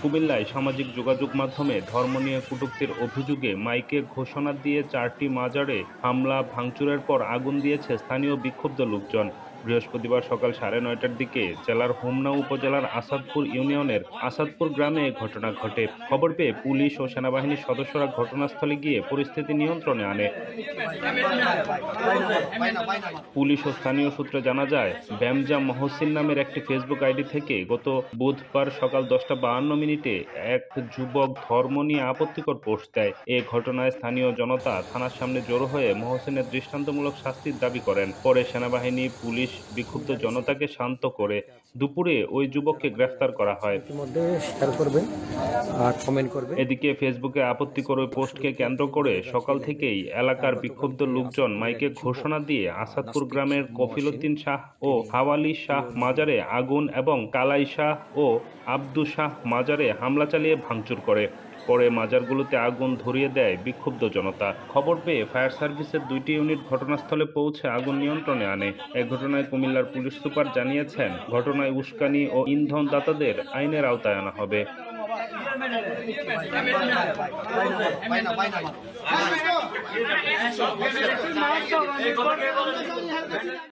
কুমিল্লায় সামাজিক যোগাযোগ মাধ্যমে ধর্ম নিয়ে কটূক্তির অভিযোগে মাইকে ঘোষণা দিয়ে 4টি মাজারে হামলা ভাঙচুরের পর আগুন দিয়েছে স্থানীয় বিক্ষুব্ধ লোকজন। বৃহস্পতিবার সকাল 9:30টার দিকে জেলার হোমনা উপজেলার আসাদপুর ইউনিয়নের আসাদপুর গ্রামে এ ঘটনা ঘটে। খবর পেয়ে পুলিশ ও সেনাবাহিনীর সদস্যরা ঘটনাস্থলে গিয়ে পরিস্থিতি নিয়ন্ত্রণে আনে। পুলিশ ও স্থানীয় সূত্রে জানা যায়, ব্যামজা মহসিন নামের একটি ফেসবুক আইডি থেকে গত বুধবার সকাল 10:52 এক যুবক ধর্ম নিয়ে আপত্তিকর পোস্ট দেয়। এ ঘটনায় স্থানীয় জনতা থানার সামনে জড়ো হয়ে মহসিনের দৃষ্টান্তমূলক শাস্তির দাবি করেন। পরে সেনাবাহিনী, পুলিশ বিক্ষুব্ধ জনতাকে শান্ত করে দুপুরে ওই যুবককে গ্রেফতার করা হয়। এদিকে ফেসবুকে আপত্তিকর ওই পোস্টকে কেন্দ্র করে সকাল থেকেই এলাকার বিক্ষুব্ধ লোকজন মাইকে ঘোষণা দিয়ে আসাদপুর গ্রামের কফিলউদ্দিন শাহ ও হাওয়ালি শাহ মাজারে আগুন এবং কালাই শাহ ও আব্দু শাহ মাজারে হামলা চালিয়ে ভাঙচুর করে। পরে মাজারগুলোতে আগুন ধরিয়ে দেয় বিক্ষুব্ধ জনতা। খবর পেয়ে ফায়ার সার্ভিসের 2টি ইউনিট ঘটনাস্থলে পৌঁছে আগুন নিয়ন্ত্রণে আনে। এ ঘটনায় কুমিল্লার পুলিশ সুপার জানিয়েছেন, ঘটনায় উস্কানি ও ইন্ধন দাতাদের আইনের আওতায় আনা হবে।